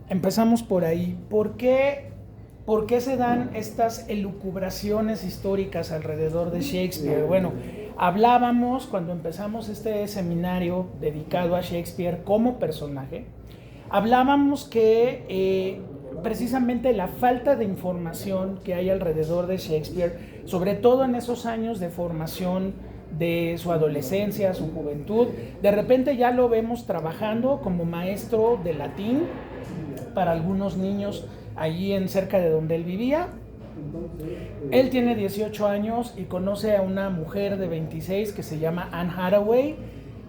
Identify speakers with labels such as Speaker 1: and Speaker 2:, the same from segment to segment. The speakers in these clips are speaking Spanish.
Speaker 1: Empezamos por ahí. ¿Por qué se dan estas elucubraciones históricas alrededor de Shakespeare? Bueno, hablábamos cuando empezamos este seminario dedicado a Shakespeare como personaje, hablábamos que precisamente la falta de información que hay alrededor de Shakespeare, sobre todo en esos años de formación de su adolescencia, su juventud, de repente ya lo vemos trabajando como maestro de latín para algunos niños allí en cerca de donde él vivía. Él tiene 18 años y conoce a una mujer de 26 que se llama Anne Hathaway.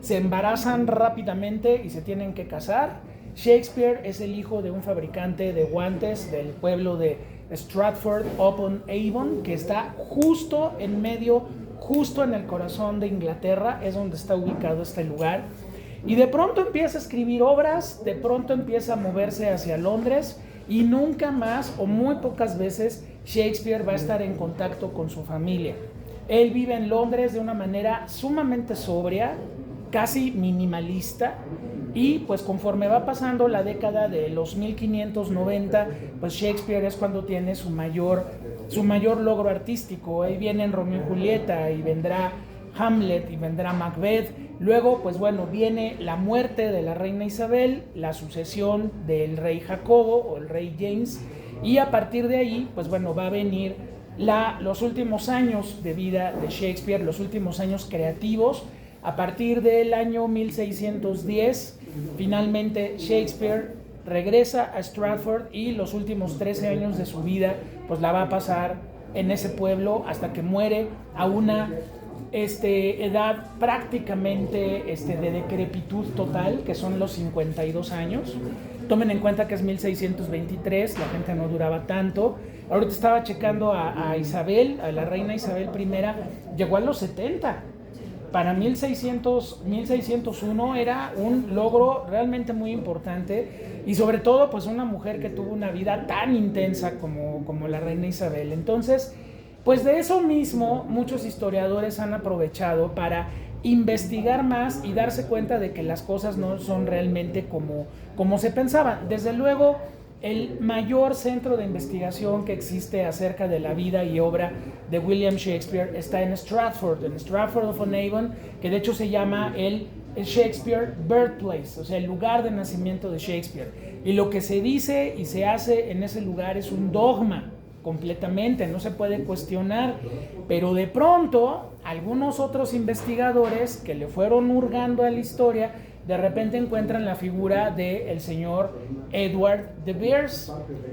Speaker 1: Se embarazan rápidamente y se tienen que casar. Shakespeare es el hijo de un fabricante de guantes del pueblo de Stratford-upon-Avon, que está justo en medio, justo en el corazón de Inglaterra, es donde está ubicado este lugar. Y de pronto empieza a escribir obras, de pronto empieza a moverse hacia Londres y nunca más o muy pocas veces Shakespeare va a estar en contacto con su familia. Él vive en Londres de una manera sumamente sobria, casi minimalista, y pues conforme va pasando la década de los 1590, pues Shakespeare es cuando tiene su mayor logro artístico. Ahí vienen Romeo y Julieta y vendrá Hamlet y vendrá Macbeth. Luego, pues bueno, viene la muerte de la reina Isabel, la sucesión del rey Jacobo o el rey James, y a partir de ahí, pues bueno, va a venir los últimos años de vida de Shakespeare, los últimos años creativos. A partir del año 1610, finalmente Shakespeare regresa a Stratford y los últimos 13 años de su vida pues la va a pasar en ese pueblo hasta que muere a una edad prácticamente de decrepitud total, que son los 52 años. Tomen en cuenta que es 1623, la gente no duraba tanto. Ahorita estaba checando a Isabel, a la reina Isabel I, llegó a los 70. Para 1601 era un logro realmente muy importante y sobre todo pues una mujer que tuvo una vida tan intensa como la reina Isabel. Entonces, pues de eso mismo muchos historiadores han aprovechado para investigar más y darse cuenta de que las cosas no son realmente como se pensaban. Desde luego, el mayor centro de investigación que existe acerca de la vida y obra de William Shakespeare está en Stratford-upon-Avon, que de hecho se llama el Shakespeare Birthplace, o sea, el lugar de nacimiento de Shakespeare. Y lo que se dice y se hace en ese lugar es un dogma completamente, no se puede cuestionar, pero de pronto algunos otros investigadores que le fueron hurgando a la historia de repente encuentran la figura del señor Edward de Vere,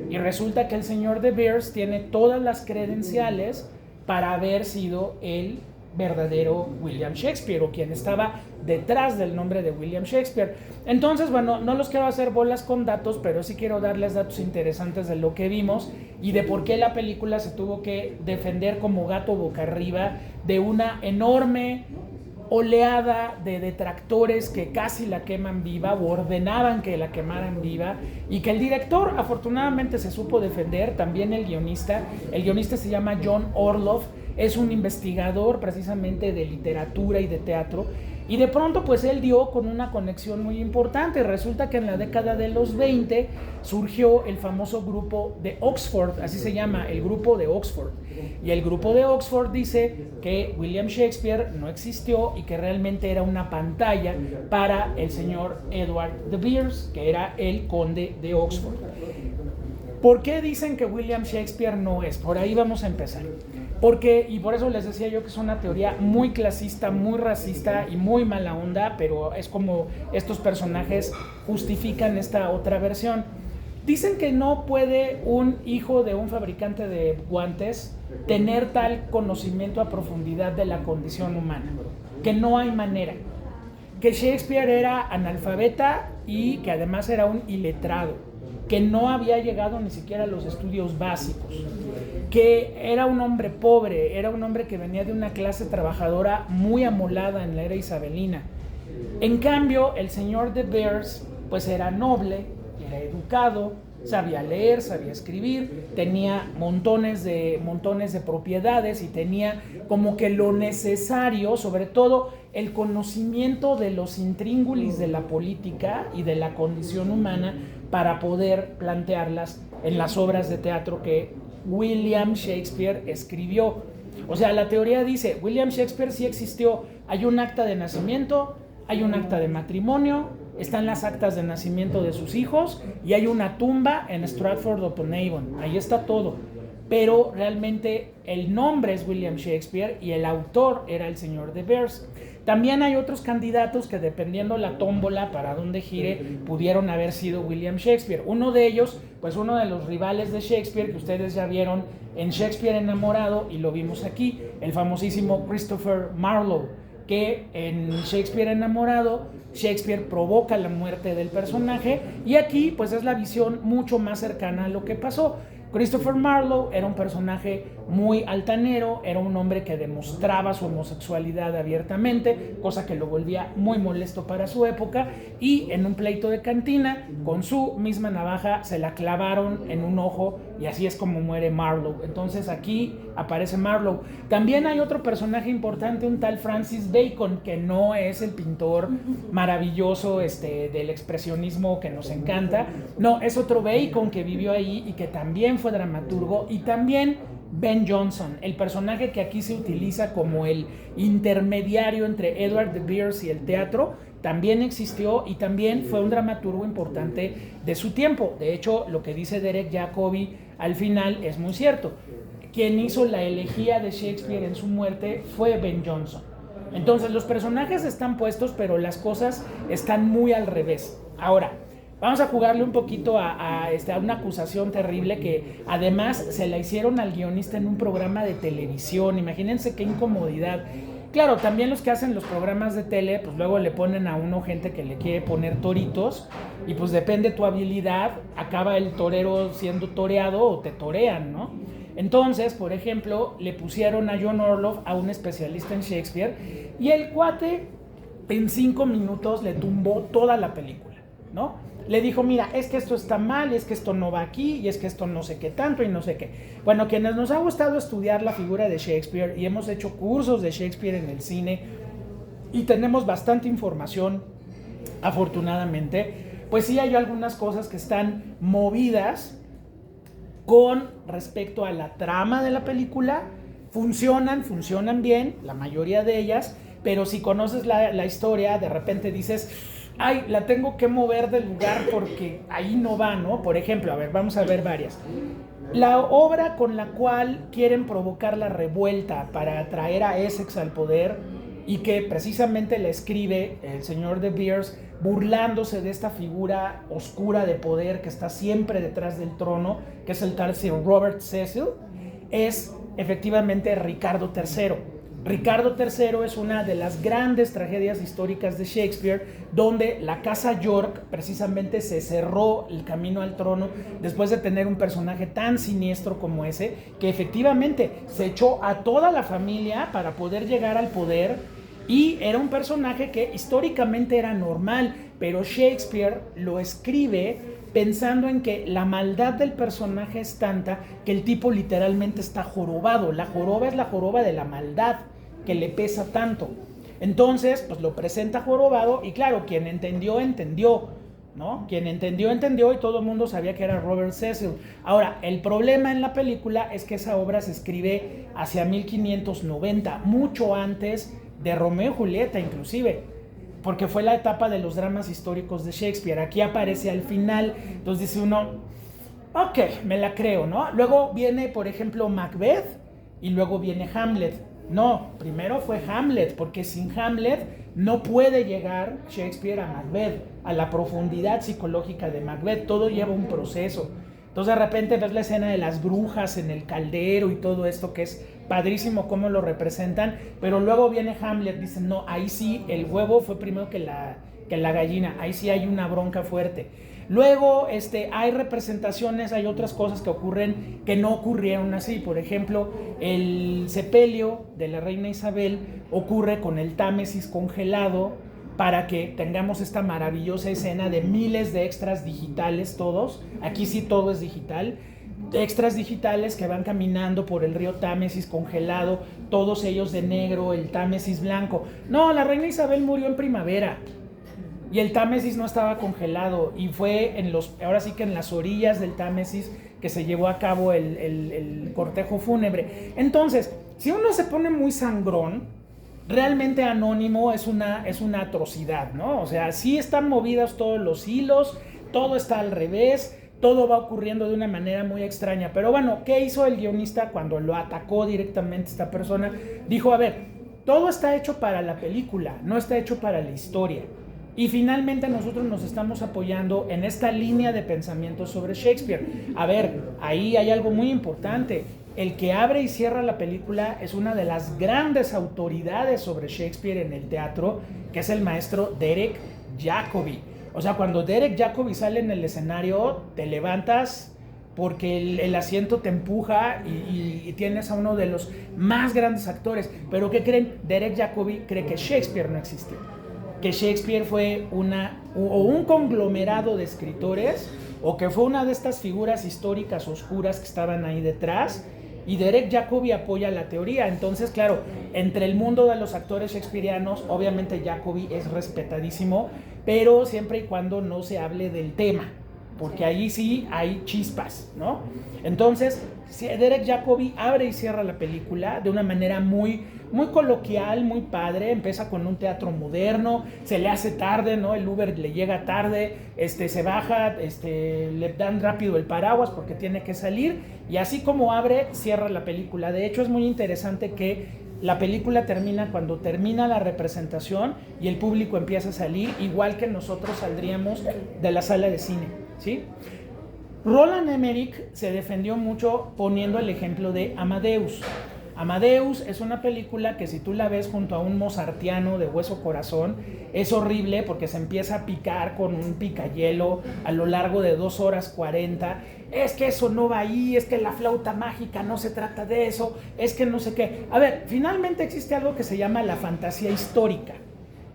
Speaker 1: y resulta que el señor de Vere tiene todas las credenciales para haber sido el verdadero William Shakespeare, o quien estaba detrás del nombre de William Shakespeare. Entonces, bueno, no los quiero hacer bolas con datos, pero sí quiero darles datos interesantes de lo que vimos y de por qué la película se tuvo que defender como gato boca arriba de una enorme oleada de detractores que casi la queman viva o ordenaban que la quemaran viva, y que el director afortunadamente se supo defender, también el guionista se llama John Orloff, es un investigador precisamente de literatura y de teatro, y de pronto pues él dio con una conexión muy importante. Resulta que en la década de los 20 surgió el famoso grupo de Oxford, así se llama, el grupo de Oxford, y el grupo de Oxford dice que William Shakespeare no existió y que realmente era una pantalla para el señor Edward de Vere, que era el conde de Oxford. ¿Por qué dicen que William Shakespeare no es? Por ahí vamos a empezar. Porque, y por eso les decía yo que es una teoría muy clasista, muy racista y muy mala onda, pero es como estos personajes justifican esta otra versión. Dicen que no puede un hijo de un fabricante de guantes tener tal conocimiento a profundidad de la condición humana, que no hay manera, que Shakespeare era analfabeta y que además era un iletrado, que no había llegado ni siquiera a los estudios básicos, que era un hombre pobre, era un hombre que venía de una clase trabajadora muy amolada en la era isabelina. En cambio, el señor de Vere pues era noble, era educado, sabía leer, sabía escribir, tenía montones de propiedades y tenía como que lo necesario, sobre todo el conocimiento de los intríngulis de la política y de la condición humana, para poder plantearlas en las obras de teatro que William Shakespeare escribió. O sea, la teoría dice, William Shakespeare sí existió, hay un acta de nacimiento, hay un acta de matrimonio, están las actas de nacimiento de sus hijos y hay una tumba en Stratford-upon-Avon, ahí está todo. Pero realmente el nombre es William Shakespeare y el autor era el señor de Beers. También hay otros candidatos que, dependiendo la tómbola para dónde gire, pudieron haber sido William Shakespeare. Uno de ellos, pues uno de los rivales de Shakespeare, que ustedes ya vieron en Shakespeare enamorado, y lo vimos aquí, el famosísimo Christopher Marlowe, que en Shakespeare enamorado, Shakespeare provoca la muerte del personaje, y aquí pues es la visión mucho más cercana a lo que pasó. Christopher Marlowe era un personaje muy altanero, era un hombre que demostraba su homosexualidad abiertamente, cosa que lo volvía muy molesto para su época, y en un pleito de cantina, con su misma navaja, se la clavaron en un ojo, y así es como muere Marlowe. Entonces aquí aparece Marlowe. También hay otro personaje importante, un tal Francis Bacon, que no es el pintor maravilloso del expresionismo que nos encanta, no, es otro Bacon que vivió ahí y que también fue dramaturgo. Y también Ben Jonson, el personaje que aquí se utiliza como el intermediario entre Edward de Veres y el teatro, también existió y también fue un dramaturgo importante de su tiempo. De hecho, lo que dice Derek Jacobi al final es muy cierto. Quien hizo la elegía de Shakespeare en su muerte fue Ben Jonson. Entonces los personajes están puestos, pero las cosas están muy al revés. Ahora, vamos a jugarle un poquito a una acusación terrible que además se la hicieron al guionista en un programa de televisión. Imagínense qué incomodidad. Claro, también los que hacen los programas de tele, pues luego le ponen a uno gente que le quiere poner toritos, y pues depende de tu habilidad, acaba el torero siendo toreado o te torean, ¿no? Entonces, por ejemplo, le pusieron a John Orloff, a un especialista en Shakespeare, y el cuate en 5 minutos le tumbó toda la película, ¿no? Le dijo, mira, es que esto está mal, es que esto no va aquí, y es que esto no sé qué tanto y no sé qué. Bueno, quienes nos ha gustado estudiar la figura de Shakespeare y hemos hecho cursos de Shakespeare en el cine y tenemos bastante información, afortunadamente, pues sí hay algunas cosas que están movidas con respecto a la trama de la película. Funcionan bien, la mayoría de ellas, pero si conoces la historia, de repente dices, ay, la tengo que mover del lugar porque ahí no va, ¿no? Por ejemplo, a ver, vamos a ver varias. La obra con la cual quieren provocar la revuelta para atraer a Essex al poder, y que precisamente la escribe el señor de Veres burlándose de esta figura oscura de poder que está siempre detrás del trono, que es el tal Sir Robert Cecil, es efectivamente Ricardo III. Ricardo III es una de las grandes tragedias históricas de Shakespeare, donde la casa York precisamente se cerró el camino al trono después de tener un personaje tan siniestro como ese, que efectivamente se echó a toda la familia para poder llegar al poder, y era un personaje que históricamente era normal, pero Shakespeare lo escribe pensando en que la maldad del personaje es tanta que el tipo literalmente está jorobado. La joroba es la joroba de la maldad, que le pesa tanto. Entonces, pues lo presenta jorobado, y claro, quien entendió, ¿no? Quien entendió, y todo el mundo sabía que era Robert Cecil. Ahora, el problema en la película es que esa obra se escribe hacia 1590, mucho antes de Romeo y Julieta inclusive, porque fue la etapa de los dramas históricos de Shakespeare. Aquí aparece al final, entonces dice uno, ok, me la creo, ¿no? Luego viene, por ejemplo, Macbeth, y luego viene Hamlet. No, primero fue Hamlet, porque sin Hamlet no puede llegar Shakespeare a Macbeth, a la profundidad psicológica de Macbeth. Todo lleva un proceso. Entonces de repente ves la escena de las brujas en el caldero y todo esto, que es padrísimo cómo lo representan, pero luego viene Hamlet, dicen, no, ahí sí el huevo fue primero que la gallina, ahí sí hay una bronca fuerte. Luego hay representaciones, hay otras cosas que ocurren que no ocurrieron así. Por ejemplo, el sepelio de la reina Isabel ocurre con el Támesis congelado, para que tengamos esta maravillosa escena de miles de extras digitales, todos, aquí sí todo es digital, extras digitales que van caminando por el río Támesis congelado, todos ellos de negro, el Támesis blanco. No, la reina Isabel murió en primavera. y el Támesis no estaba congelado, y fue ahora sí que en las orillas del Támesis que se llevó a cabo el cortejo fúnebre. Entonces, si uno se pone muy sangrón, realmente Anónimo es una atrocidad, ¿no? O sea, sí están movidos todos los hilos, todo está al revés, todo va ocurriendo de una manera muy extraña. Pero bueno, ¿qué hizo el guionista cuando lo atacó directamente esta persona? Dijo, a ver, todo está hecho para la película, no está hecho para la historia. Y finalmente nosotros nos estamos apoyando en esta línea de pensamiento sobre Shakespeare. A ver, ahí hay algo muy importante. El que abre y cierra la película es una de las grandes autoridades sobre Shakespeare en el teatro, que es el maestro Derek Jacobi. O sea, cuando Derek Jacobi sale en el escenario, te levantas porque el asiento te empuja y tienes a uno de los más grandes actores. Pero ¿qué creen? Derek Jacobi cree que Shakespeare no existió, que Shakespeare fue un conglomerado de escritores, o que fue una de estas figuras históricas oscuras que estaban ahí detrás, y Derek Jacobi apoya la teoría. Entonces, claro, entre el mundo de los actores shakespearianos, obviamente Jacobi es respetadísimo, pero siempre y cuando no se hable del tema, porque allí sí hay chispas, ¿no? Entonces, Derek Jacobi abre y cierra la película de una manera muy coloquial, muy padre. Empieza con un teatro moderno, se le hace tarde, ¿no? El Uber le llega tarde, se baja, le dan rápido el paraguas porque tiene que salir, y así como abre, cierra la película. De hecho, es muy interesante que la película termina cuando termina la representación y el público empieza a salir, igual que nosotros saldríamos de la sala de cine, ¿sí? Roland Emmerich se defendió mucho poniendo el ejemplo de Amadeus. Amadeus es una película que si tú la ves junto a un mozartiano de hueso corazón, es horrible porque se empieza a picar con un picahielo a lo largo de 2 horas 40. Es que eso no va ahí, es que la flauta mágica no se trata de eso, es que no sé qué. A ver, finalmente existe algo que se llama la fantasía histórica.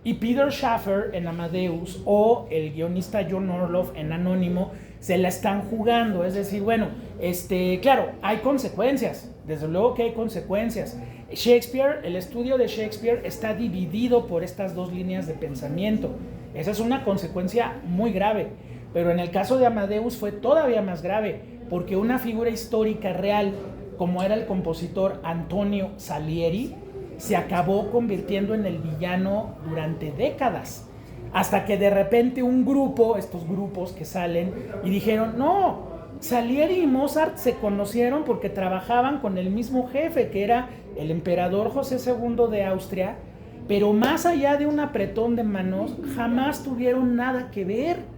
Speaker 1: Y Peter Shaffer en Amadeus o el guionista John Orloff en Anónimo se la están jugando. Es decir, bueno, claro, hay consecuencias, desde luego que hay consecuencias. Shakespeare, el estudio de Shakespeare está dividido por estas dos líneas de pensamiento. Esa es una consecuencia muy grave. Pero en el caso de Amadeus fue todavía más grave, porque una figura histórica real, como era el compositor Antonio Salieri, se acabó convirtiendo en el villano durante décadas, hasta que de repente un grupo, estos grupos que salen y dijeron, no, Salieri y Mozart se conocieron porque trabajaban con el mismo jefe, que era el emperador José II de Austria, pero más allá de un apretón de manos, jamás tuvieron nada que ver.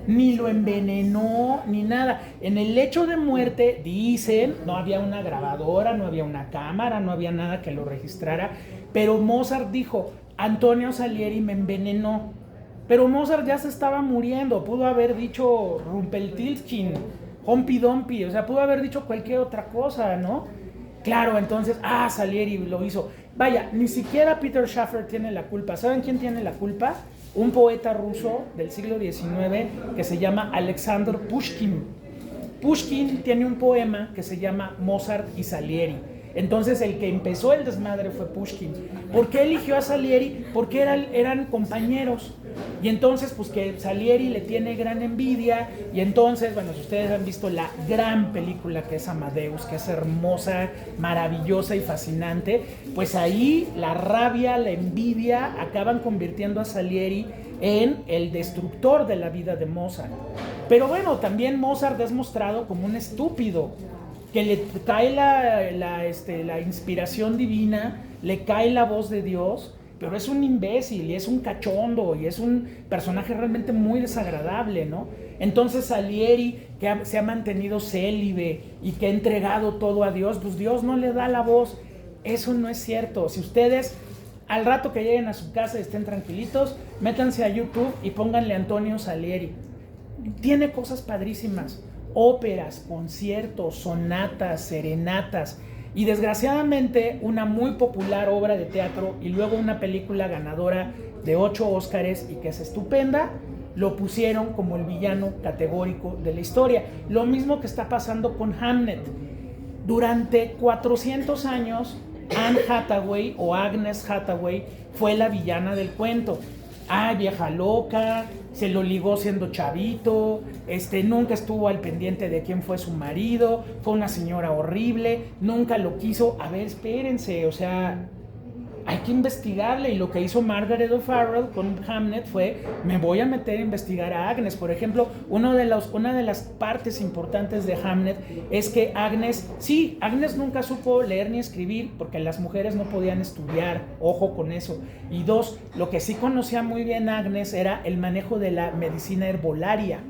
Speaker 1: Ni lo envenenó, ni nada. En el lecho de muerte, dicen, no había una grabadora, no había una cámara, no había nada que lo registrara, pero Mozart dijo, Antonio Salieri me envenenó. Pero Mozart ya se estaba muriendo, pudo haber dicho Rumpelstiltskin, Humpty Dumpty, o sea, pudo haber dicho cualquier otra cosa, ¿no? Claro, entonces, Salieri lo hizo. Vaya, ni siquiera Peter Shaffer tiene la culpa. ¿Saben quién tiene la culpa? Un poeta ruso del siglo XIX que se llama Alexander Pushkin. Pushkin tiene un poema que se llama Mozart y Salieri. Entonces el que empezó el desmadre fue Pushkin. ¿Por qué eligió a Salieri? Porque eran compañeros. Y entonces pues que Salieri le tiene gran envidia. Y entonces, bueno, si ustedes han visto la gran película que es Amadeus, que es hermosa, maravillosa y fascinante, pues ahí la rabia, la envidia acaban convirtiendo a Salieri en el destructor de la vida de Mozart. Pero bueno, también Mozart es mostrado como un estúpido, que le cae la inspiración divina, le cae la voz de Dios, pero es un imbécil y es un cachondo y es un personaje realmente muy desagradable, ¿no? Entonces Salieri, que se ha mantenido célibe y que ha entregado todo a Dios, pues Dios no le da la voz. Eso no es cierto. Si ustedes al rato que lleguen a su casa y estén tranquilitos, métanse a YouTube y pónganle Antonio Salieri. Tiene cosas padrísimas. Óperas, conciertos, sonatas, serenatas y desgraciadamente una muy popular obra de teatro y luego una película ganadora de 8 Óscares y que es estupenda, lo pusieron como el villano categórico de la historia. Lo mismo que está pasando con Hamlet. Durante 400 años, Anne Hathaway o Agnes Hathaway fue la villana del cuento. Ay, vieja loca, se lo ligó siendo chavito, nunca estuvo al pendiente de quién fue su marido, fue una señora horrible, nunca lo quiso. A ver, espérense, o sea, hay que investigarle. Y lo que hizo Margaret O'Farrell con Hamnet fue: me voy a meter a investigar a Agnes. Por ejemplo, una de las partes importantes de Hamnet es que Agnes nunca supo leer ni escribir, porque las mujeres no podían estudiar, ojo con eso. Y dos, lo que sí conocía muy bien Agnes era el manejo de la medicina herbolaria.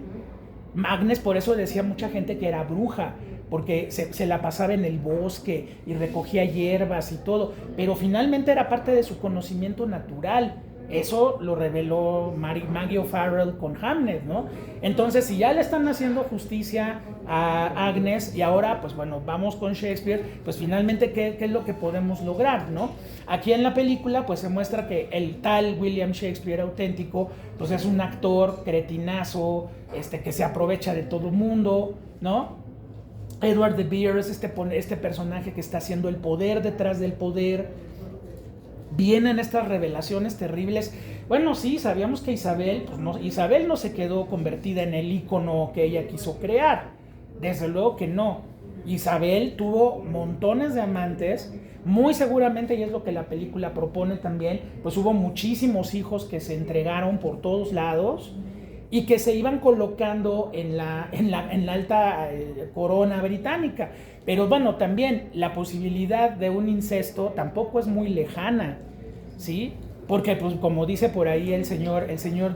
Speaker 1: Agnes, por eso decía mucha gente que era bruja, porque se la pasaba en el bosque y recogía hierbas y todo, pero finalmente era parte de su conocimiento natural. Eso lo reveló Maggie O'Farrell con Hamnet, ¿no? Entonces, si ya le están haciendo justicia a Agnes y ahora, pues bueno, vamos con Shakespeare, pues finalmente, ¿qué es lo que podemos lograr, no? Aquí en la película, pues se muestra que el tal William Shakespeare auténtico, pues es un actor cretinazo, que se aprovecha de todo el mundo, ¿no? Edward de Vere es este personaje que está haciendo el poder detrás del poder. Vienen estas revelaciones terribles. Bueno, sí, sabíamos que Isabel no se quedó convertida en el ícono que ella quiso crear. Desde luego que no. Isabel tuvo montones de amantes. Muy seguramente, y es lo que la película propone también, pues hubo muchísimos hijos que se entregaron por todos lados y que se iban colocando en la alta corona británica. Pero bueno, también la posibilidad de un incesto tampoco es muy lejana, ¿sí? Porque, pues, como dice por ahí el señor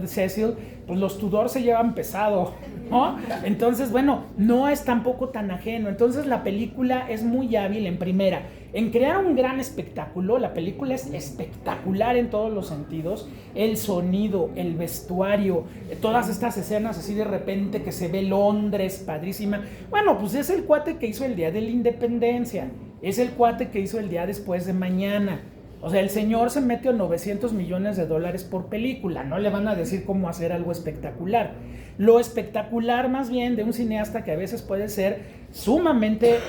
Speaker 1: Cecil, pues los Tudor se llevan pesado, ¿no? Entonces, bueno, no es tampoco tan ajeno. Entonces la película es muy hábil en primera, en crear un gran espectáculo. La película es espectacular en todos los sentidos. El sonido, el vestuario, todas estas escenas así de repente que se ve Londres, padrísima. Bueno, pues es el cuate que hizo El Día de la Independencia, es el cuate que hizo El Día Después de Mañana. O sea, el señor se mete a $900 millones por película. No le van a decir cómo hacer algo espectacular. Lo espectacular, más bien, de un cineasta que a veces puede ser sumamente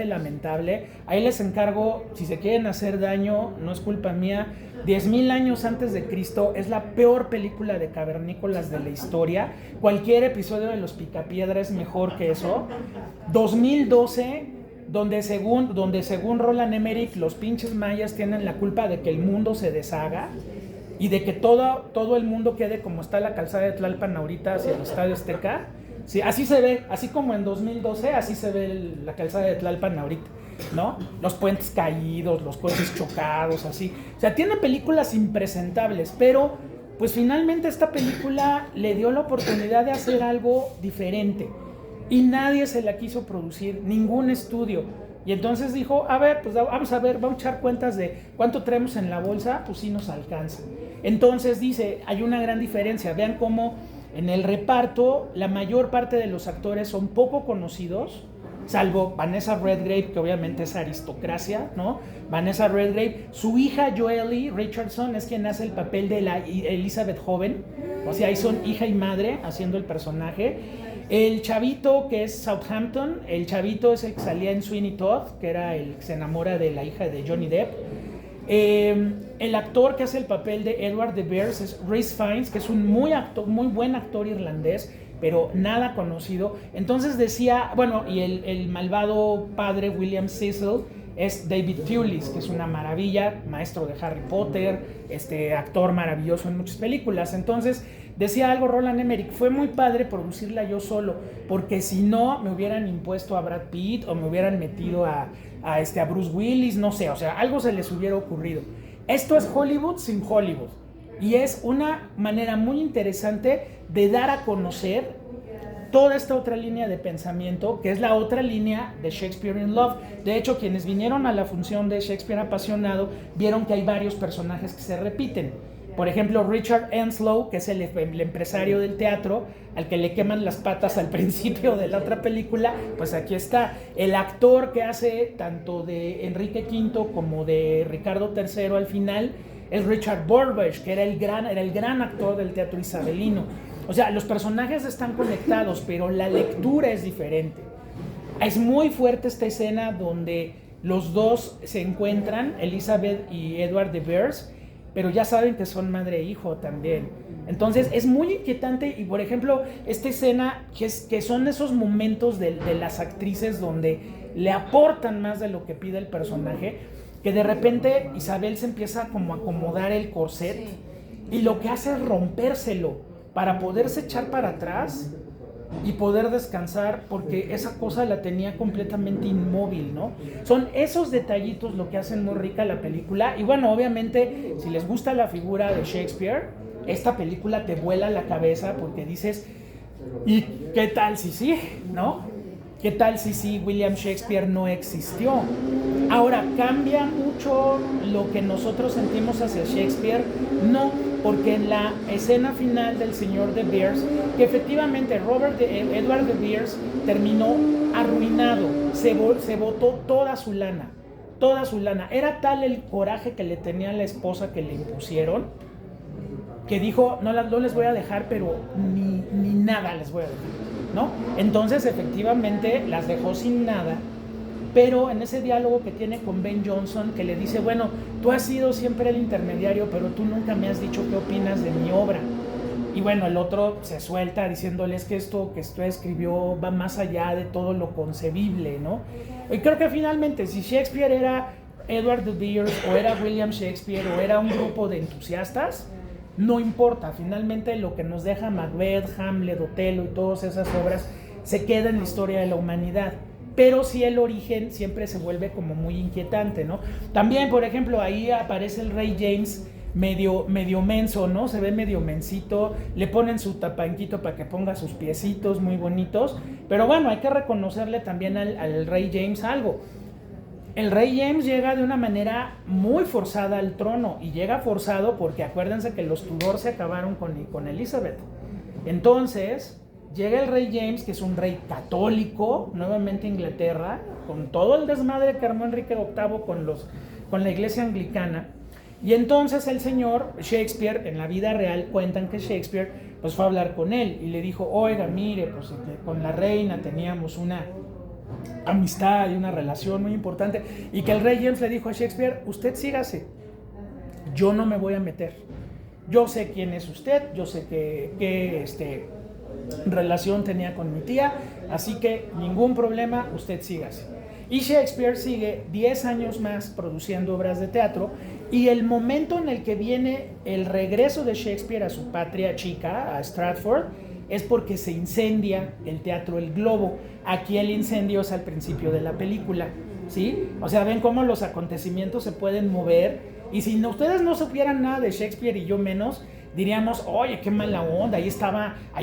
Speaker 1: lamentable. Ahí les encargo, si se quieren hacer daño, no es culpa mía. 10,000 años antes de Cristo es la peor película de cavernícolas de la historia. Cualquier episodio de Los Picapiedra es mejor que eso. 2012... donde según Roland Emmerich, los pinches mayas tienen la culpa de que el mundo se deshaga y de que todo el mundo quede como está la calzada de Tlalpan ahorita hacia el Estadio Azteca. Sí, así se ve, así como en 2012, así se ve la calzada de Tlalpan ahorita, ¿no? Los puentes caídos, los coches chocados, así. O sea, tiene películas impresentables, pero pues finalmente esta película le dio la oportunidad de hacer algo diferente. Y nadie se la quiso producir, ningún estudio. Y entonces dijo, a ver, pues vamos a echar cuentas de cuánto traemos en la bolsa, pues sí nos alcanza. Entonces dice, hay una gran diferencia. Vean cómo en el reparto la mayor parte de los actores son poco conocidos, salvo Vanessa Redgrave, que obviamente es aristocracia, ¿no? Vanessa Redgrave, su hija Joely Richardson es quien hace el papel de la Elizabeth joven. O sea, ahí son hija y madre haciendo el personaje. El chavito que es Southampton, el chavito es el que salía en Sweeney Todd, que era el que se enamora de la hija de Johnny Depp. El actor que hace el papel de Edward de Vere es Rhys Fiennes, que es un muy buen actor irlandés, pero nada conocido. Entonces decía, bueno, y el malvado padre William Cecil es David Thewlis, que es una maravilla, maestro de Harry Potter, actor maravilloso en muchas películas. Entonces decía algo Roland Emmerich, fue muy padre producirla yo solo, porque si no me hubieran impuesto a Brad Pitt o me hubieran metido a Bruce Willis, no sé, o sea, algo se les hubiera ocurrido. Esto es Hollywood sin Hollywood, y es una manera muy interesante de dar a conocer toda esta otra línea de pensamiento, que es la otra línea de Shakespeare in Love. De hecho, quienes vinieron a la función de Shakespeare Apasionado vieron que hay varios personajes que se repiten. Por ejemplo, Richard Enslow, que es el empresario del teatro, al que le queman las patas al principio de la otra película, pues aquí está. El actor que hace tanto de Enrique V como de Ricardo III al final es Richard Burbage, que era el gran actor del teatro isabelino. O sea, los personajes están conectados, pero la lectura es diferente. Es muy fuerte esta escena donde los dos se encuentran, Elizabeth y Edward de Vere, pero ya saben que son madre e hijo también. Entonces es muy inquietante y por ejemplo esta escena que son esos momentos de las actrices donde le aportan más de lo que pide el personaje, que de repente Isabel se empieza como a acomodar el corset y lo que hace es rompérselo para poderse echar para atrás y poder descansar, porque esa cosa la tenía completamente inmóvil, ¿no? Son esos detallitos lo que hacen muy rica la película. Y bueno, obviamente, si les gusta la figura de Shakespeare, esta película te vuela la cabeza porque dices, ¿y qué tal si sí, no? ¿Qué tal si sí William Shakespeare no existió? Ahora, ¿cambia mucho lo que nosotros sentimos hacia Shakespeare? No, porque en la escena final del Señor de Beers, que efectivamente Edward de Beers terminó arruinado, se botó toda su lana. Era tal el coraje que le tenía a la esposa que le impusieron, que dijo, no les voy a dejar, pero ni nada les voy a dejar, ¿no? Entonces, efectivamente, las dejó sin nada. Pero en ese diálogo que tiene con Ben Jonson, que le dice, bueno, tú has sido siempre el intermediario, pero tú nunca me has dicho qué opinas de mi obra. Y bueno, el otro se suelta diciéndoles que esto que usted escribió va más allá de todo lo concebible, ¿no? Y creo que finalmente, si Shakespeare era Edward de Vere, o era William Shakespeare, o era un grupo de entusiastas, no importa. Finalmente lo que nos deja Macbeth, Hamlet, Otelo y todas esas obras se queda en la historia de la humanidad. Pero sí el origen siempre se vuelve como muy inquietante, ¿no? También, por ejemplo, ahí aparece el rey James medio menso, ¿no? Se ve medio mensito, le ponen su tapanquito para que ponga sus piecitos muy bonitos, pero bueno, hay que reconocerle también al rey James algo. El rey James llega de una manera muy forzada al trono, y llega forzado porque acuérdense que los Tudor se acabaron con Elizabeth. Entonces llega el rey James, que es un rey católico, nuevamente a Inglaterra, con todo el desmadre que armó Enrique VIII con la iglesia anglicana. Y entonces el señor Shakespeare, en la vida real cuentan que Shakespeare pues fue a hablar con él y le dijo, oiga, mire, pues con la reina teníamos una amistad y una relación muy importante, y que el rey James le dijo a Shakespeare, usted sígase, yo no me voy a meter, yo sé quién es usted, yo sé qué relación tenía con mi tía, así que ningún problema, usted sígase. Y Shakespeare sigue 10 años más produciendo obras de teatro, y el momento en el que viene el regreso de Shakespeare a su patria chica, a Stratford, es porque se incendia el Teatro El Globo. Aquí el incendio es al principio de la película, ¿sí? O sea, ven cómo los acontecimientos se pueden mover, y si ustedes no supieran nada de Shakespeare y yo menos, diríamos, oye, qué mala onda, ahí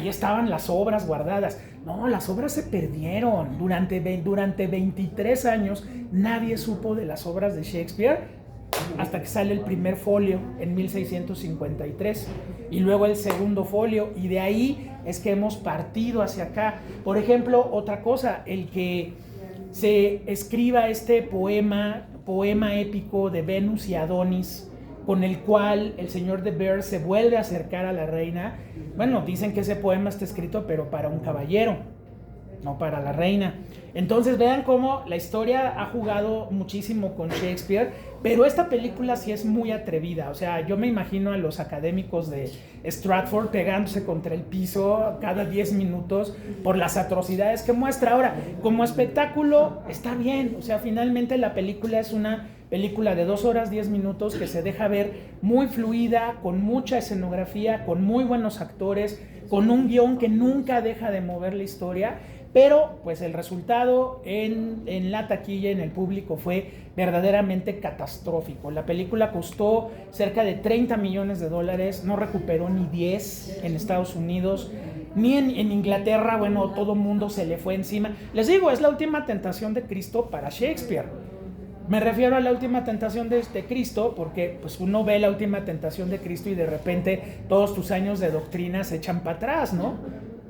Speaker 1: estaban las obras guardadas. No, las obras se perdieron. Durante 23 años nadie supo de las obras de Shakespeare, hasta que sale el primer folio en 1653 y luego el segundo folio, y de ahí es que hemos partido hacia acá. Por ejemplo, otra cosa, el que se escriba este poema épico de Venus y Adonis, con el cual el señor de Vere se vuelve a acercar a la reina. Bueno, dicen que ese poema está escrito pero para un caballero, no para la reina. Entonces vean cómo la historia ha jugado muchísimo con Shakespeare, pero esta película sí es muy atrevida. O sea, yo me imagino a los académicos de Stratford pegándose contra el piso cada 10 minutos por las atrocidades que muestra. Ahora, como espectáculo está bien, o sea, finalmente la película es una película de 2 horas 10 minutos que se deja ver muy fluida, con mucha escenografía, con muy buenos actores, con un guión que nunca deja de mover la historia. Pero pues el resultado en la taquilla, en el público, fue verdaderamente catastrófico. La película costó cerca de $30 millones, no recuperó ni 10 en Estados Unidos, ni en Inglaterra. Bueno, todo mundo se le fue encima. Les digo, es la última tentación de Cristo para Shakespeare. Me refiero a la última tentación de Cristo porque pues uno ve la última tentación de Cristo y de repente todos tus años de doctrina se echan para atrás, ¿no?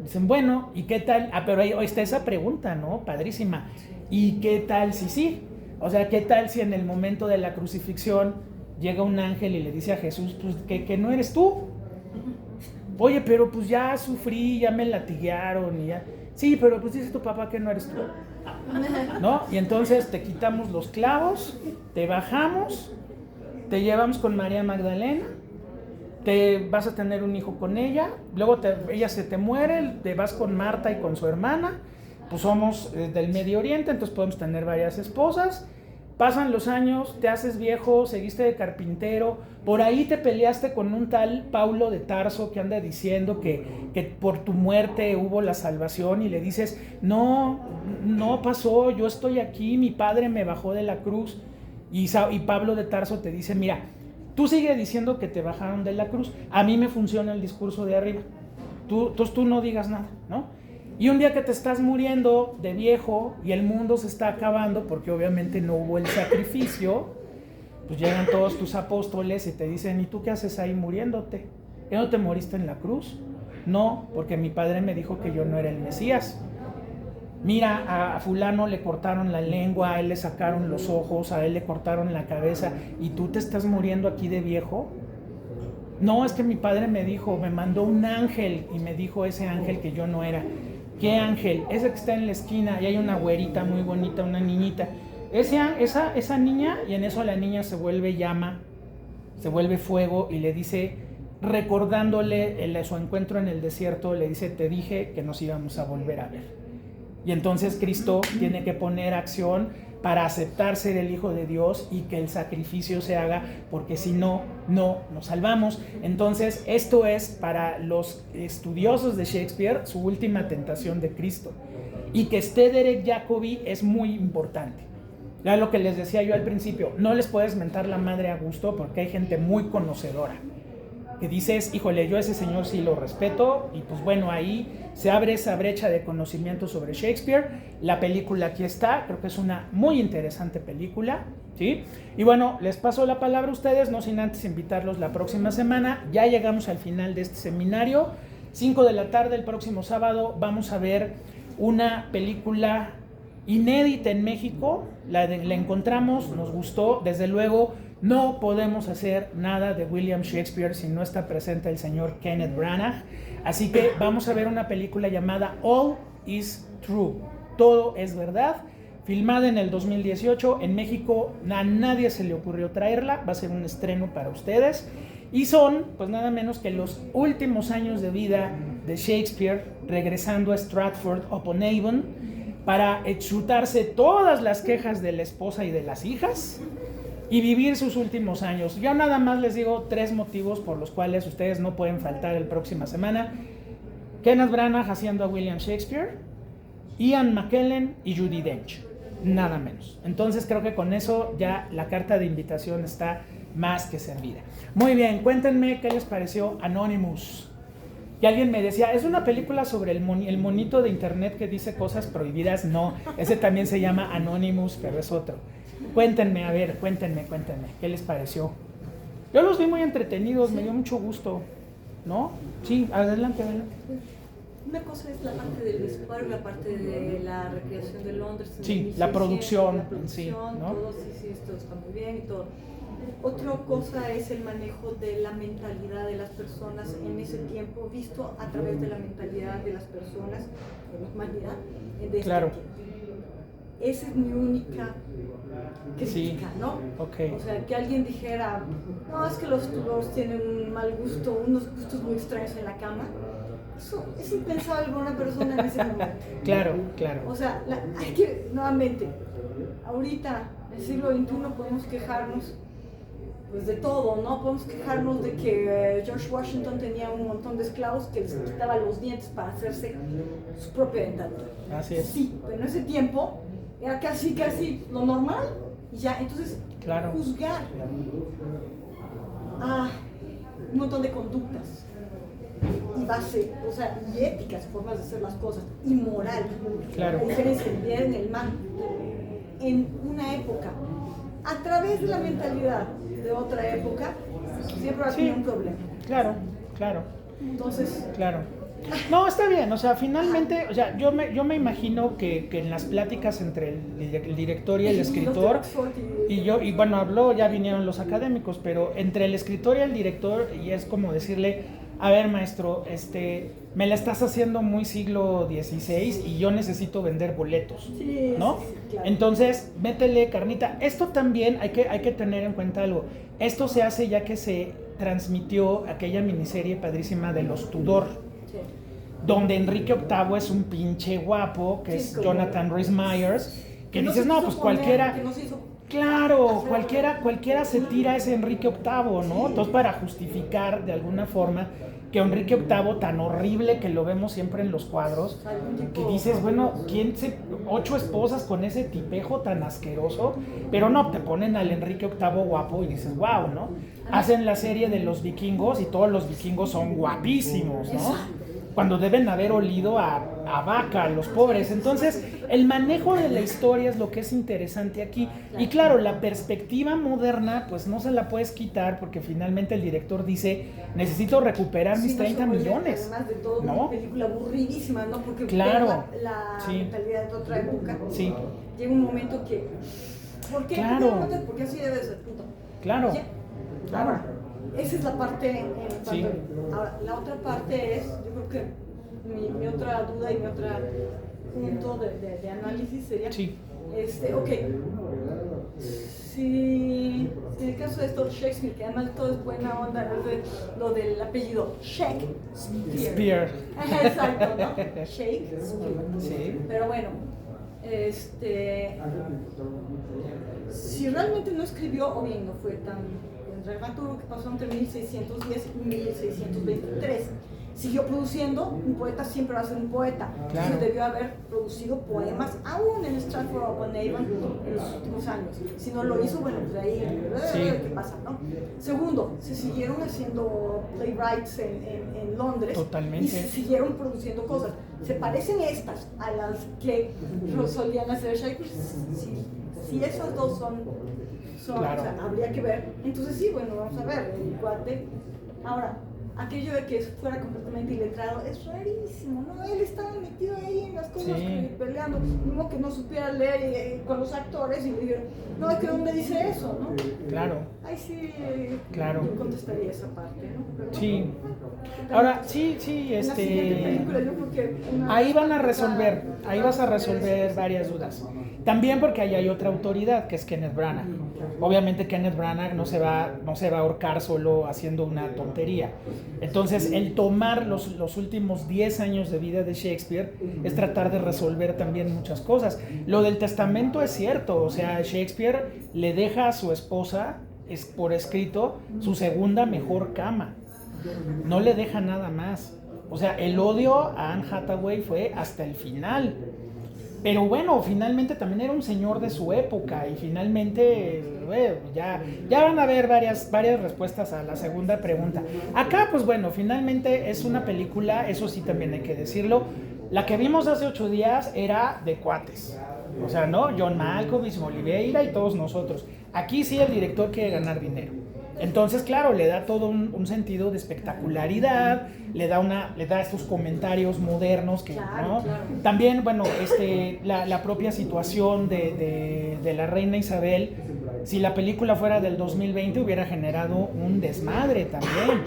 Speaker 1: Dicen, bueno, ¿y qué tal? Pero ahí está esa pregunta, ¿no? Padrísima. ¿Y qué tal si sí? O sea, ¿qué tal si en el momento de la crucifixión llega un ángel y le dice a Jesús, pues, que no eres tú? Oye, pero pues ya sufrí, ya me latiguearon y ya. Sí, pero pues dice tu papá que no eres tú, ¿no? Y entonces te quitamos los clavos, te bajamos te llevamos con María Magdalena, te vas a tener un hijo con ella, luego ella se te muere, te vas con Marta y con su hermana, pues somos del Medio Oriente, entonces podemos tener varias esposas. Pasan los años, te haces viejo, seguiste de carpintero, por ahí te peleaste con un tal Paulo de Tarso que anda diciendo que por tu muerte hubo la salvación, y le dices, no pasó, yo estoy aquí, mi padre me bajó de la cruz. Y Pablo de Tarso te dice, mira, tú sigue diciendo que te bajaron de la cruz, a mí me funciona el discurso de arriba, tú no digas nada, ¿no? Y un día que te estás muriendo de viejo y el mundo se está acabando porque obviamente no hubo el sacrificio, pues llegan todos tus apóstoles y te dicen, ¿y tú qué haces ahí muriéndote? ¿Ya no te moriste en la cruz? No, porque mi padre me dijo que yo no era el Mesías. Mira, a fulano le cortaron la lengua, a él le sacaron los ojos, a él le cortaron la cabeza, ¿y tú te estás muriendo aquí de viejo? No, es que mi padre me dijo, me mandó un ángel y me dijo ese ángel que yo no era. ¿Qué ángel? Ese que está en la esquina y hay una güerita muy bonita, una niñita. Esa niña, y en eso la niña se vuelve llama, se vuelve fuego y le dice, recordándole su encuentro en el desierto, le dice, te dije que nos íbamos a volver a ver. Y entonces Cristo tiene que poner acción para aceptar ser el Hijo de Dios y que el sacrificio se haga, porque si no, no nos salvamos. Entonces, esto es para los estudiosos de Shakespeare su última tentación de Cristo. Y que esté Derek Jacobi es muy importante. Ya lo que les decía yo al principio, no les puedes mentar la madre a gusto porque hay gente muy conocedora. Que dices, híjole, yo a ese señor sí lo respeto, y pues bueno, ahí se abre esa brecha de conocimiento sobre Shakespeare. La película aquí está, creo que es una muy interesante película, ¿sí? Y bueno, les paso la palabra a ustedes, no sin antes invitarlos la próxima semana. Ya llegamos al final de este seminario, 5 de la tarde el próximo sábado vamos a ver una película inédita en México, la encontramos, nos gustó, desde luego. No podemos hacer nada de William Shakespeare si no está presente el señor Kenneth Branagh. Así que vamos a ver una película llamada All is True. Todo es verdad. Filmada en el 2018. En México a nadie se le ocurrió traerla. Va a ser un estreno para ustedes. Y son, pues nada menos que los últimos años de vida de Shakespeare, regresando a Stratford-upon-Avon para chutarse todas las quejas de la esposa y de las hijas y vivir sus últimos años. Yo nada más les digo 3 motivos por los cuales ustedes no pueden faltar la próxima semana. Kenneth Branagh haciendo a William Shakespeare, Ian McKellen y Judi Dench, nada menos. Entonces creo que con eso ya la carta de invitación está más que servida. Muy bien, cuéntenme qué les pareció Anonymous. Y alguien me decía, ¿es una película sobre el monito de internet que dice cosas prohibidas? No, ese también se llama Anonymous, pero es otro. Cuéntenme, a ver, cuéntenme, ¿qué les pareció? Yo los vi muy entretenidos, sí. Me dio mucho gusto, ¿no? Sí, adelante.
Speaker 2: Una cosa es la parte del vestuario, la parte de la recreación de Londres.
Speaker 1: Sí, la producción, sí, ¿no?
Speaker 2: Todo, sí, esto está muy bien y todo. Otra cosa es el manejo de la mentalidad de las personas en ese tiempo, visto a través de la mentalidad de las personas, de la humanidad, de
Speaker 1: claro.
Speaker 2: Este tiempo. Esa es mi única crítica, sí. ¿No?
Speaker 1: Okay.
Speaker 2: O sea, que alguien dijera, no, es que los tudors tienen un mal gusto, unos gustos muy extraños en la cama. Eso es impensable para una persona en ese momento.
Speaker 1: Claro.
Speaker 2: O sea, hay que, nuevamente, ahorita, en el siglo XXI, podemos quejarnos pues de todo, ¿no? Podemos quejarnos de que George Washington tenía un montón de esclavos que les quitaban los dientes para hacerse su propia dentadura.
Speaker 1: Así es.
Speaker 2: Sí, pero en ese tiempo era casi lo normal, y ya, entonces,
Speaker 1: claro.
Speaker 2: Juzgar a un montón de conductas y base, o sea, y éticas, formas de hacer las cosas, y moral,
Speaker 1: claro.
Speaker 2: La diferencia del bien y el mal, en una época, a través de la mentalidad de otra época, siempre va a tener un problema.
Speaker 1: Claro.
Speaker 2: Entonces,
Speaker 1: claro. No, está bien, o sea, finalmente, o sea, yo me imagino que en las pláticas entre el director y el escritor, y bueno, ya vinieron los académicos, pero entre el escritor y el director, y es como decirle, a ver, maestro, me la estás haciendo muy siglo XVI y yo necesito vender boletos, ¿no?
Speaker 2: Sí, claro.
Speaker 1: Entonces, métele carnita. Esto también hay que tener en cuenta algo. Esto se hace ya que se transmitió aquella miniserie padrísima de los Tudor,
Speaker 2: Sí.
Speaker 1: donde Enrique VIII es un pinche guapo, que es Jonathan Rhys Meyers, que dices, no, pues cualquiera... Claro, cualquiera se tira a ese Enrique VIII, ¿no? Entonces, para justificar de alguna forma que Enrique VIII, tan horrible que lo vemos siempre en los cuadros, que dices, bueno, 8 esposas con ese tipejo tan asqueroso, pero no, te ponen al Enrique VIII guapo y dices, wow, ¿no? Hacen la serie de los vikingos y todos los vikingos son guapísimos, ¿no? Cuando deben haber olido a vaca, los pobres. Entonces, el manejo de la historia es lo que es interesante aquí. Y claro, la perspectiva moderna, pues no se la puedes quitar porque finalmente el director dice, necesito recuperar mis 30 millones.
Speaker 2: Además de todo,
Speaker 1: ¿no?
Speaker 2: Una película aburridísima, ¿no? Porque
Speaker 1: claro,
Speaker 2: la
Speaker 1: sí.
Speaker 2: mentalidad de otra época.
Speaker 1: Sí.
Speaker 2: Llega un momento que... ¿Por qué?
Speaker 1: Claro.
Speaker 2: Porque así debe ser, punto.
Speaker 1: Claro.
Speaker 2: ¿Ya?
Speaker 1: Claro.
Speaker 2: Ahora, esa es la parte...
Speaker 1: Sí.
Speaker 2: Ahora, la otra parte es, yo creo que mi otra duda y mi otro punto de análisis sería...
Speaker 1: Sí.
Speaker 2: Ok, si en el caso de esto Shakespeare, que además todo es buena onda, lo del apellido Shakespeare. Exacto, ¿no? Shakespeare.
Speaker 1: Sí.
Speaker 2: Pero bueno, si realmente no escribió, o bien no fue tan dramaturgo, que pasó entre 1610 y 1623. Siguió produciendo, un poeta siempre va a ser un poeta.
Speaker 1: Claro.
Speaker 2: Entonces debió haber producido poemas aún en Stratford-upon-Avon en los últimos años. Si no lo hizo, bueno, pues ahí,
Speaker 1: Sí.
Speaker 2: ¿qué pasa, no? Segundo, se siguieron haciendo playwrights en Londres.
Speaker 1: Totalmente.
Speaker 2: Y se siguieron produciendo cosas. ¿Se parecen estas a las que solían hacer Shakespeare? Si esas dos son
Speaker 1: claro.
Speaker 2: O sea, habría que ver. Entonces sí, bueno, vamos a ver, el cuate. Ahora, aquello de que fuera completamente iletrado es rarísimo, ¿no? Él estaba metido ahí en las cosas,
Speaker 1: sí.
Speaker 2: peleando, mismo que no supiera leer con los actores y le dijeron, no, es que ¿dónde dice eso, no?
Speaker 1: Claro.
Speaker 2: Ahí sí,
Speaker 1: claro.
Speaker 2: yo contestaría esa parte, ¿no? Pero,
Speaker 1: sí. Ahora, sí,
Speaker 2: en la siguiente película, yo creo que
Speaker 1: ahí van a resolver, ahí vas a resolver varias dudas. También porque ahí hay otra autoridad, que es Kenneth Branagh. Obviamente Kenneth Branagh no se va a ahorcar solo haciendo una tontería. Entonces, el tomar los últimos 10 años de vida de Shakespeare es tratar de resolver también muchas cosas. Lo del testamento es cierto, o sea, Shakespeare le deja a su esposa, por escrito, su segunda mejor cama. No le deja nada más. O sea, el odio a Anne Hathaway fue hasta el final. Pero bueno, finalmente también era un señor de su época y finalmente ya van a haber varias respuestas a la segunda pregunta. Acá, pues bueno, finalmente es una película, eso sí también hay que decirlo. La que vimos hace 8 días era de cuates. O sea, ¿no? John Malkovich, Oliveira y todos nosotros. Aquí sí el director quiere ganar dinero. Entonces, claro, le da todo un sentido de espectacularidad, le da estos comentarios modernos que,
Speaker 2: claro,
Speaker 1: ¿no?
Speaker 2: Claro.
Speaker 1: También, bueno, la propia situación de la reina Isabel, si la película fuera del 2020 hubiera generado un desmadre también.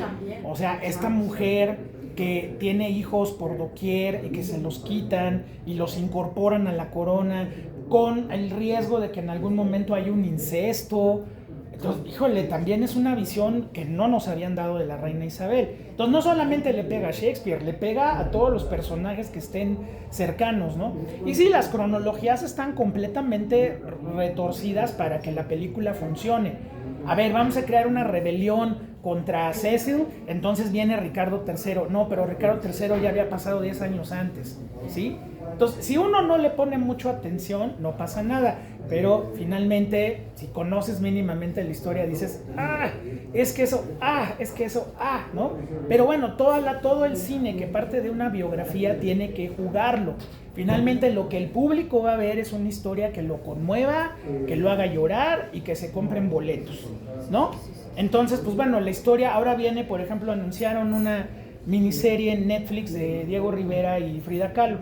Speaker 1: O sea, esta mujer que tiene hijos por doquier y que se los quitan y los incorporan a la corona con el riesgo de que en algún momento haya un incesto. Entonces, híjole, también es una visión que no nos habían dado de la reina Isabel. Entonces, no solamente le pega a Shakespeare, le pega a todos los personajes que estén cercanos, ¿no? Y sí, las cronologías están completamente retorcidas para que la película funcione. A ver, vamos a crear una rebelión contra Cecil, entonces viene Ricardo III. No, pero Ricardo III ya había pasado 10 años antes, ¿sí? Entonces, si uno no le pone mucho atención, no pasa nada. Pero finalmente, si conoces mínimamente la historia, dices, es que eso, ¿no? Pero bueno, todo el cine que parte de una biografía tiene que jugarlo. Finalmente, lo que el público va a ver es una historia que lo conmueva, que lo haga llorar y que se compren boletos, ¿no? Entonces, pues bueno, la historia ahora viene, por ejemplo, anunciaron una miniserie en Netflix de Diego Rivera y Frida Kahlo.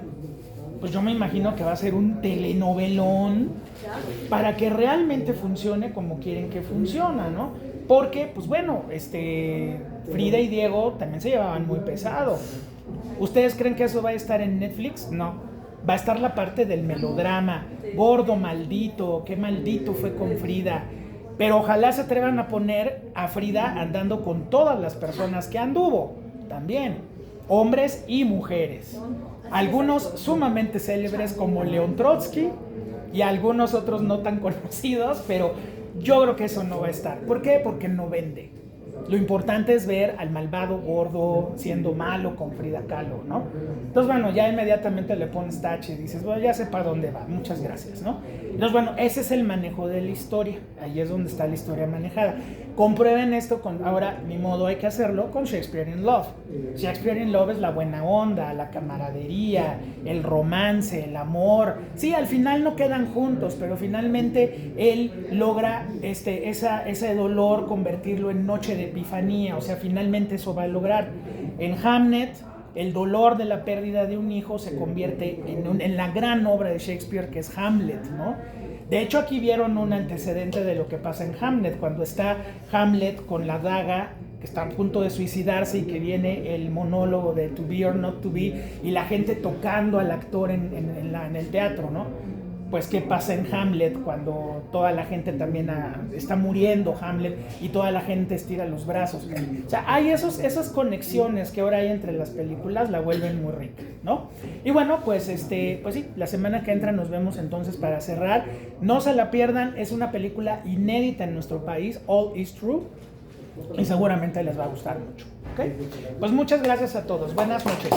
Speaker 1: pues yo me imagino que va a ser un telenovelón para que realmente funcione como quieren que funcione, ¿no? Porque, pues bueno, Frida y Diego también se llevaban muy pesado. ¿Ustedes creen que eso va a estar en Netflix? No. Va a estar la parte del melodrama. Gordo, maldito, qué maldito fue con Frida. Pero ojalá se atrevan a poner a Frida andando con todas las personas que anduvo. También. Hombres y mujeres. Algunos sumamente célebres como León Trotsky y algunos otros no tan conocidos, pero yo creo que eso no va a estar. ¿Por qué? Porque no vende. Lo importante es ver al malvado gordo siendo malo con Frida Kahlo, ¿no? Entonces, bueno, ya inmediatamente le pones tache y dices, bueno, ya sé para dónde va, muchas gracias, ¿no? Entonces, bueno, ese es el manejo de la historia. Ahí es donde está la historia manejada. Comprueben esto ahora, ni modo, hay que hacerlo con Shakespeare in Love. Shakespeare in Love es la buena onda, la camaradería, el romance, el amor. Sí, al final no quedan juntos, pero finalmente él logra ese dolor convertirlo en noche de epifanía. O sea, finalmente eso va a lograr. En Hamlet, el dolor de la pérdida de un hijo se convierte en la gran obra de Shakespeare, que es Hamlet, ¿no? De hecho, aquí vieron un antecedente de lo que pasa en Hamlet, cuando está Hamlet con la daga, que está a punto de suicidarse y que viene el monólogo de To Be or Not To Be y la gente tocando al actor en el teatro, ¿no? Pues qué pasa en Hamlet cuando toda la gente también está muriendo Hamlet y toda la gente estira los brazos. O sea, hay esas conexiones que ahora hay entre las películas, la vuelven muy rica, ¿no? Y bueno, pues pues sí, la semana que entra nos vemos entonces para cerrar. No se la pierdan, es una película inédita en nuestro país, All Is True, y seguramente les va a gustar mucho, ¿ok? Pues muchas gracias a todos, buenas noches.